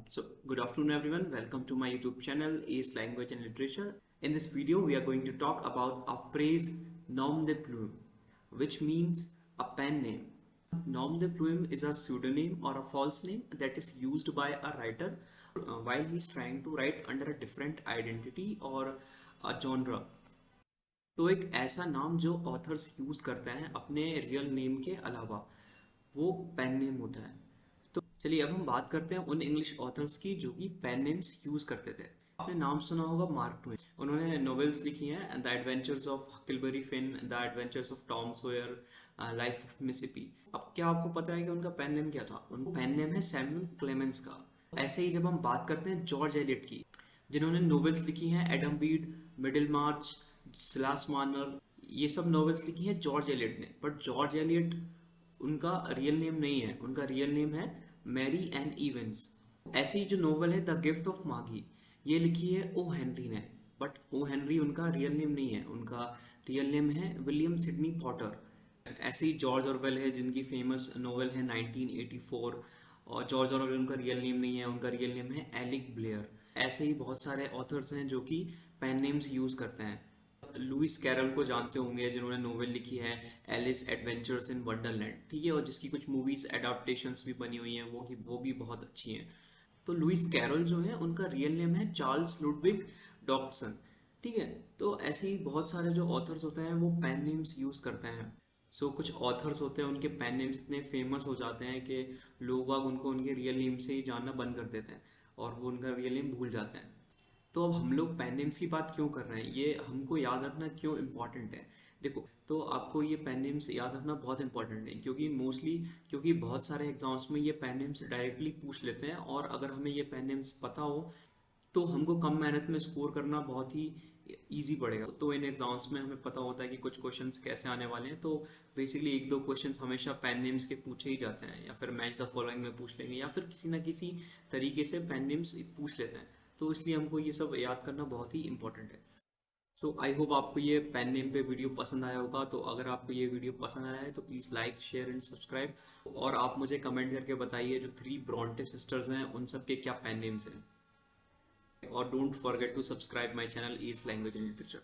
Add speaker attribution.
Speaker 1: So good afternoon everyone, welcome to my YouTube channel Ace Language and Literature. In this video we are going to talk about a phrase nom de plume, which means a pen name. Nom de plume is a pseudonym or a false name that is used by a writer while he is trying to write under a different identity or a genre. तो एक ऐसा नाम जो authors use करते हैं अपने real name के अलावा, वो पेन नेम होता है। तो चलिए अब हम बात करते हैं उन इंग्लिश ऑथर्स की जो कि पेन नेम्स यूज करते थे। आपने नाम सुना होगा मार्क ट्वेन। उन्होंने नॉवेल्स लिखी हैं, the adventures of Huckleberry Finn, the adventures of Tom Sawyer, life of Mississippi. अब क्या आपको पता है कि उनका पेन नेम क्या था? उनका पेन नेम है सैमुअल क्लेमेंस का। ऐसे ही जब हम बात करते हैं जॉर्ज एलियट की, जिन्होंने नॉवेल्स लिखी हैं एडम बीड, मिडिल मार्च, सिलास मार्नर, ये सब नॉवेल्स लिखी हैं जॉर्ज एलियट ने। बट जॉर्ज एलियट उनका रियल नेम नहीं है, उनका रियल नेम है मैरी एन इवेंस। ऐसे ही जो नोवेल है द गिफ्ट ऑफ मागी, ये लिखी है ओ हेनरी ने। बट ओ हेनरी उनका रियल नेम नहीं है, उनका रियल नेम है विलियम सिडनी पॉटर। ऐसे ही जॉर्ज ऑरवेल है जिनकी फेमस नोवेल है 1984, और जॉर्ज ऑरवेल उनका रियल नेम नहीं है, उनका रियल नेम है एलिक ब्लेयर। ऐसे ही बहुत सारे ऑथर्स हैं जो कि पेन नेम्स यूज करते हैं। लुइस कैरल को जानते होंगे जिन्होंने नोवेल लिखी है एलिस एडवेंचर्स इन वंडरलैंड, ठीक है, और जिसकी कुछ मूवीज एडाप्टेशंस भी बनी हुई हैं, वो भी बहुत अच्छी हैं। तो लुइस कैरल जो है उनका रियल नेम है चार्ल्स लुडविग डॉक्सन, ठीक है। तो ऐसे ही बहुत सारे जो ऑथर्स होते हैं वो पेन नेम्स यूज करते हैं। कुछ ऑथर्स होते हैं उनके पेन नेम्स इतने फेमस हो जाते हैं कि लोग उनको उनके रियल नेम से ही जानना बंद कर देते हैं और वो उनका रियल नेम भूल जाते हैं। तो अब हम लोग पेन नेम्स की बात क्यों कर रहे हैं, ये हमको याद रखना क्यों इम्पोर्टेंट है? देखो, तो आपको ये पेन नेम्स याद रखना बहुत इंपॉर्टेंट है क्योंकि बहुत सारे एग्जाम्स में ये पेन नेम्स डायरेक्टली पूछ लेते हैं, और अगर हमें ये पेन नेम्स पता हो तो हमको कम मेहनत में स्कोर करना बहुत ही ईजी पड़ेगा। तो इन एग्जाम्स में हमें पता होता है कि कुछ क्वेश्चंस कैसे आने वाले हैं, तो बेसिकली एक दो क्वेश्चंस हमेशा पेन नेम्स के पूछे ही जाते हैं, या फिर मैच द फॉलोइंग में पूछ लेंगे, या फिर किसी ना किसी तरीके से पेन नेम्स पूछ लेते हैं। तो इसलिए हमको ये सब याद करना बहुत ही इंपॉर्टेंट है। आई होप आपको ये पेन नेम पे वीडियो पसंद आया होगा। तो अगर आपको ये वीडियो पसंद आया है तो please like, share and subscribe, और आप मुझे कमेंट करके बताइए जो 3 ब्रॉन्टे सिस्टर्स हैं उन सब के क्या पेन नेम्स हैं। और don't forget to subscribe my channel ease language and literature.